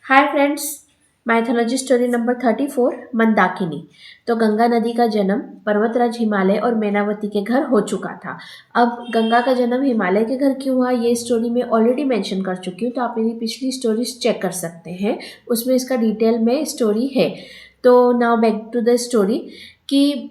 Hi friends. Mythology story number 34 Mandakini. तो गंगा नदी का जन्म पर्वतराज हिमालय और मैनावती के घर हो चुका था। अब गंगा का जन्म हिमालय के घर क्यों हुआ ये स्टोरी में ऑलरेडी मेंशन कर चुकी हूँ, तो आप मेरी पिछली स्टोरीज चेक कर सकते हैं, उसमें इसका डिटेल में स्टोरी है। तो now back to the story कि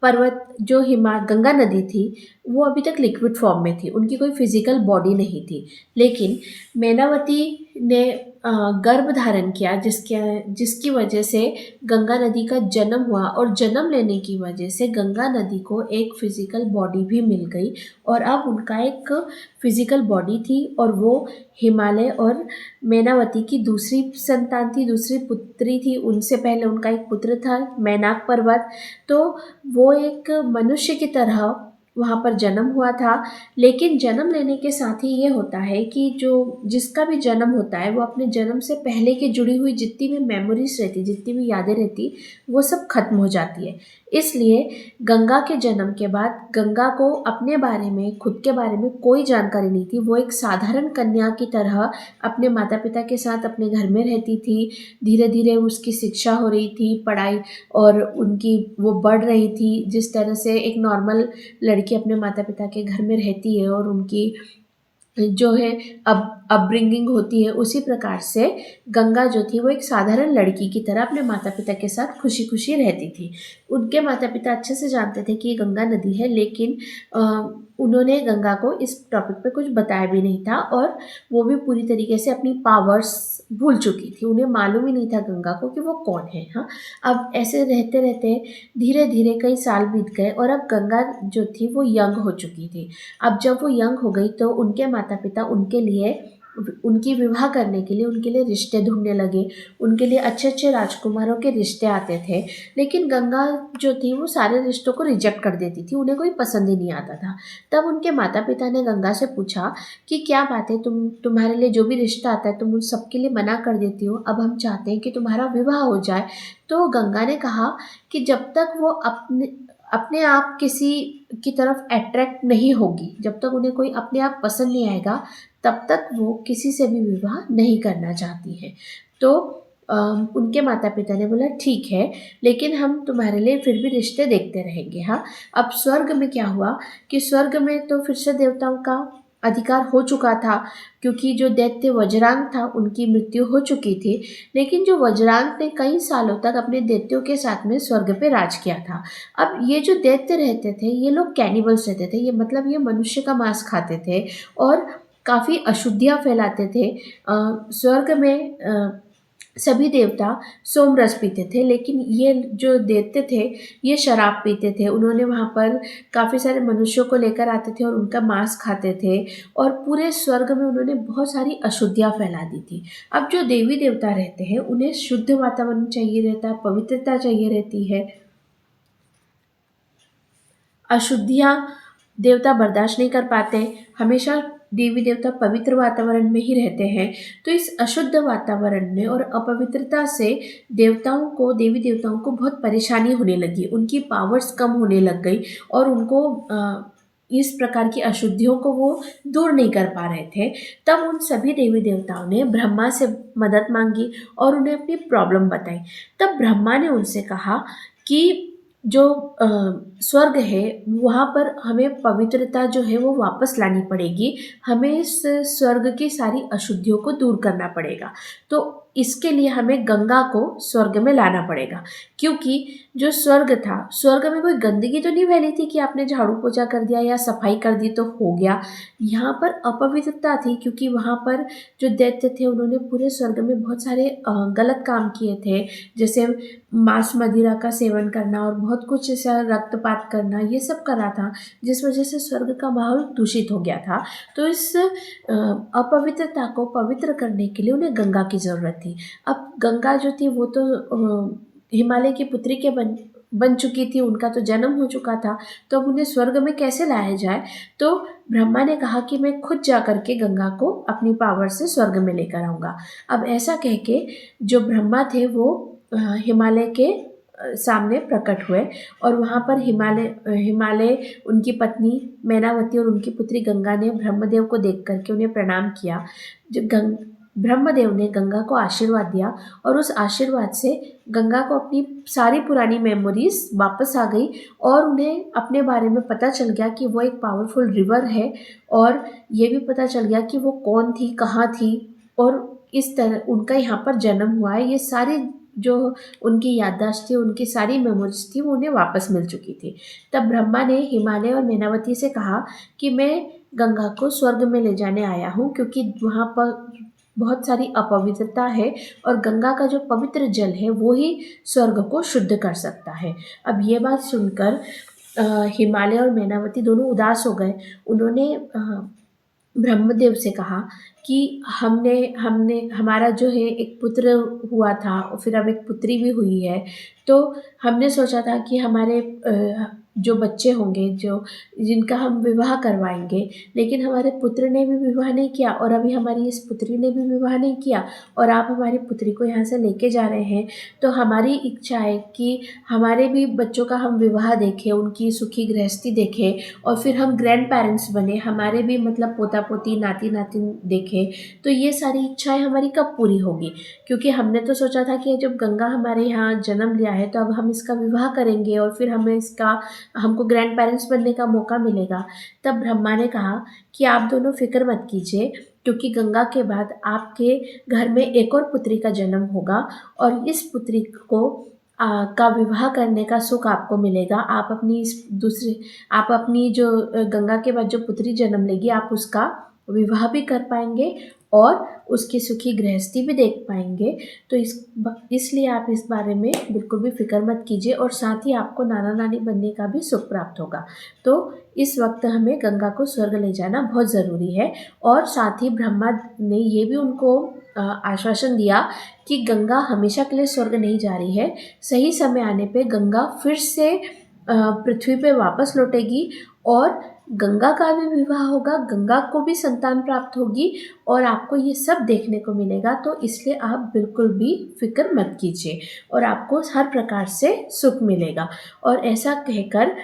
पर्वत जो हिमा गंगा नदी थी वो अभी तक लिक्विड फॉर्म में थी, उनकी कोई फिजिकल बॉडी नहीं थी। लेकिन मैनावती ने गर्भ धारण किया जिसकी वजह से गंगा नदी का जन्म हुआ, और जन्म लेने की वजह से गंगा नदी को एक फिजिकल बॉडी भी मिल गई। और अब उनका एक फिजिकल बॉडी थी, और वो हिमालय और मैनावती की दूसरी संतान थी, दूसरी पुत्री थी। उनसे पहले उनका एक पुत्र था मैनाक पर्वत। तो वो एक मनुष्य की तरह वहाँ पर जन्म हुआ था। लेकिन जन्म लेने के साथ ही ये होता है कि जो जिसका भी जन्म होता है वो अपने जन्म से पहले की जुड़ी हुई जितनी भी मेमोरीज रहती, जितनी भी यादें रहती, वो सब खत्म हो जाती है। इसलिए गंगा के जन्म के बाद गंगा को अपने बारे में, खुद के बारे में कोई जानकारी नहीं थी। वो एक साधारण कन्या की तरह अपने माता पिता के साथ अपने घर में रहती थी। धीरे धीरे उसकी शिक्षा हो रही थी, पढ़ाई, और उनकी वो बढ़ रही थी जिस तरह से एक नॉर्मल लड़की अपने माता पिता के घर में रहती है और उनकी जो है अपब्रिंगिंग होती है, उसी प्रकार से गंगा जो थी वो एक साधारण लड़की की तरह अपने माता पिता के साथ खुशी खुशी रहती थी। उनके माता पिता अच्छे से जानते थे कि ये गंगा नदी है, लेकिन उन्होंने गंगा को इस टॉपिक पे कुछ बताया भी नहीं था, और वो भी पूरी तरीके से अपनी पावर्स भूल चुकी थी। उन्हें मालूम ही नहीं था गंगा को कि वो कौन है। हाँ, अब ऐसे रहते रहते धीरे धीरे कई साल बीत गए, और अब गंगा जो थी वो यंग हो चुकी थी। अब जब वो यंग हो गई तो उनके माता पिता उनके लिए, उनकी विवाह करने के लिए उनके लिए रिश्ते ढूंढने लगे। उनके लिए अच्छे अच्छे राजकुमारों के रिश्ते आते थे, लेकिन गंगा जो थी वो सारे रिश्तों को रिजेक्ट कर देती थी, उन्हें कोई पसंद ही नहीं आता था। तब उनके माता पिता ने गंगा से पूछा कि क्या बात है, तुम्हारे लिए जो भी रिश्ता आता है तुम उन सबके लिए मना कर देती हो, अब हम चाहते हैं कि तुम्हारा विवाह हो जाए। तो गंगा ने कहा कि जब तक वो अपने अपने आप किसी की तरफ अट्रैक्ट नहीं होगी, जब तक उन्हें कोई अपने आप पसंद नहीं आएगा, तब तक वो किसी से भी विवाह नहीं करना चाहती हैं। तो उनके माता पिता ने बोला ठीक है, लेकिन हम तुम्हारे लिए फिर भी रिश्ते देखते रहेंगे। हाँ, अब स्वर्ग में क्या हुआ कि स्वर्ग में तो फिर से देवताओं का अधिकार हो चुका था, क्योंकि जो दैत्य वज्रांग था उनकी मृत्यु हो चुकी थी। लेकिन जो वज्रांग ने कई सालों तक अपने दैत्यों के साथ में स्वर्ग पे राज किया था। अब ये जो दैत्य रहते थे ये लोग कैनिबल्स रहते थे, ये मतलब ये मनुष्य का मांस खाते थे और काफ़ी अशुद्धियाँ फैलाते थे। स्वर्ग में सभी देवता सोमरस पीते थे, लेकिन ये जो दैत्य थे ये शराब पीते थे। उन्होंने वहाँ पर काफ़ी सारे मनुष्यों को लेकर आते थे और उनका मांस खाते थे, और पूरे स्वर्ग में उन्होंने बहुत सारी अशुद्धियाँ फैला दी थी। अब जो देवी देवता रहते हैं उन्हें शुद्ध वातावरण चाहिए रहता है, पवित्रता चाहिए रहती है। अशुद्धियाँ देवता बर्दाश्त नहीं कर पाते, हमेशा देवी देवता पवित्र वातावरण में ही रहते हैं। तो इस अशुद्ध वातावरण में और अपवित्रता से देवी देवताओं को बहुत परेशानी होने लगी, उनकी पावर्स कम होने लग गई, और उनको इस प्रकार की अशुद्धियों को वो दूर नहीं कर पा रहे थे। तब उन सभी देवी देवताओं ने ब्रह्मा से मदद मांगी और उन्हें अपनी प्रॉब्लम बताई। तब ब्रह्मा ने उनसे कहा कि जो स्वर्ग है वहाँ पर हमें पवित्रता जो है वो वापस लानी पड़ेगी, हमें इस स्वर्ग की सारी अशुद्धियों को दूर करना पड़ेगा। तो इसके लिए हमें गंगा को स्वर्ग में लाना पड़ेगा, क्योंकि जो स्वर्ग था, स्वर्ग में कोई गंदगी तो नहीं फैली थी कि आपने झाड़ू पोछा कर दिया या सफाई कर दी तो हो गया। यहाँ पर अपवित्रता थी, क्योंकि वहाँ पर जो दैत्य थे उन्होंने पूरे स्वर्ग में बहुत सारे गलत काम किए थे, जैसे मांस मदिरा का सेवन करना और बहुत कुछ ऐसा रक्तपात करना, ये सब करा था, जिस वजह से स्वर्ग का माहौल दूषित हो गया था। तो इस अपवित्रता को पवित्र करने के लिए उन्हें गंगा की ज़रूरत थी। अब गंगा जो थी वो तो हिमालय की पुत्री के बन चुकी थी, उनका तो जन्म हो चुका था, तो अब उन्हें स्वर्ग में कैसे लाया जाए। तो ब्रह्मा ने कहा कि मैं खुद जा करके गंगा को अपनी पावर से स्वर्ग में लेकर आऊँगा। अब ऐसा कह के जो ब्रह्मा थे वो हिमालय के सामने प्रकट हुए, और वहाँ पर हिमालय हिमालय उनकी पत्नी मैनावती और उनकी पुत्री गंगा ने ब्रह्मदेव को देख करके उन्हें प्रणाम किया। जो ब्रह्मदेव ने गंगा को आशीर्वाद दिया और उस आशीर्वाद से गंगा को अपनी सारी पुरानी मेमोरीज वापस आ गई और उन्हें अपने बारे में पता चल गया कि वो एक पावरफुल रिवर है, और ये भी पता चल गया कि वो कौन थी, कहाँ थी, और इस तरह उनका यहाँ पर जन्म हुआ है। ये सारी जो उनकी याददाश्त थी, उनकी सारी मेमोरीज थी, वो उन्हें वापस मिल चुकी थी। तब ब्रह्मा ने हिमालय और मैनावती से कहा कि मैं गंगा को स्वर्ग में ले जाने आया हूँ, क्योंकि वहाँ पर बहुत सारी अपवित्रता है और गंगा का जो पवित्र जल है वो ही स्वर्ग को शुद्ध कर सकता है। अब ये बात सुनकर हिमालय और मैनावती दोनों उदास हो गए। उन्होंने ब्रह्मदेव से कहा कि हमने हमने हमारा जो है एक पुत्र हुआ था और फिर अब एक पुत्री भी हुई है, तो हमने सोचा था कि हमारे जो बच्चे होंगे, जो जिनका हम विवाह करवाएंगे, लेकिन हमारे पुत्र ने भी विवाह नहीं किया और अभी हमारी इस पुत्री ने भी विवाह नहीं किया, और आप हमारी पुत्री को यहाँ से लेके जा रहे हैं। तो हमारी इच्छा है कि हमारे भी बच्चों का हम विवाह देखें, उनकी सुखी गृहस्थी देखें, और फिर हम ग्रैंड पेरेंट्स बने, हमारे भी मतलब पोता पोती नाती नातिन देखें। तो ये सारी इच्छाएं हमारी कब पूरी होगी? क्योंकि हमने तो सोचा था कि जब गंगा हमारे यहाँ जन्म लिया है तो अब हम इसका विवाह करेंगे और फिर हमको ग्रैंड पेरेंट्स बनने का मौका मिलेगा। तब ब्रह्मा ने कहा कि आप दोनों फिक्र मत कीजिए, क्योंकि गंगा के बाद आपके घर में एक और पुत्री का जन्म होगा और इस पुत्री को का विवाह करने का सुख आपको मिलेगा। आप अपनी जो गंगा के बाद जो पुत्री जन्म लेगी, आप उसका विवाह भी कर पाएंगे और उसकी सुखी गृहस्थी भी देख पाएंगे। तो इसलिए आप इस बारे में बिल्कुल भी फिक्र मत कीजिए, और साथ ही आपको नाना नानी बनने का भी सुख प्राप्त होगा। तो इस वक्त हमें गंगा को स्वर्ग ले जाना बहुत ज़रूरी है। और साथ ही ब्रह्मा ने ये भी उनको आश्वासन दिया कि गंगा हमेशा के लिए स्वर्ग नहीं जा रही है। सही समय आने पे गंगा फिर से पृथ्वी पे वापस लौटेगी और गंगा का भी विवाह होगा, गंगा को भी संतान प्राप्त होगी और आपको ये सब देखने को मिलेगा। तो इसलिए आप बिल्कुल भी फिक्र मत कीजिए और आपको हर प्रकार से सुख मिलेगा। और ऐसा कहकर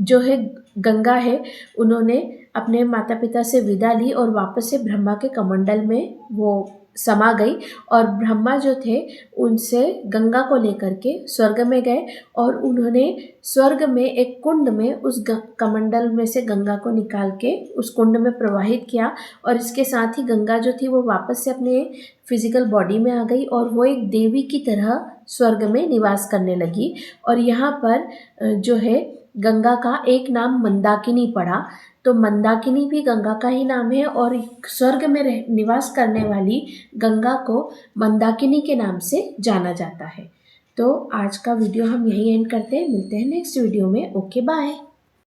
जो है गंगा है, उन्होंने अपने माता पिता से विदा ली और वापस से ब्रह्मा के कमंडल में वो समा गई। और ब्रह्मा जो थे उनसे गंगा को लेकर के स्वर्ग में गए और उन्होंने स्वर्ग में एक कुंड में उस कमंडल में से गंगा को निकाल के उस कुंड में प्रवाहित किया। और इसके साथ ही गंगा जो थी वो वापस से अपने फिजिकल बॉडी में आ गई और वो एक देवी की तरह स्वर्ग में निवास करने लगी। और यहाँ पर जो है गंगा का एक नाम मंदाकिनी पड़ा। तो मंदाकिनी भी गंगा का ही नाम है और स्वर्ग में निवास करने वाली गंगा को मंदाकिनी के नाम से जाना जाता है। तो आज का वीडियो हम यहीं एंड करते हैं। मिलते हैं नेक्स्ट वीडियो में। Okay, bye.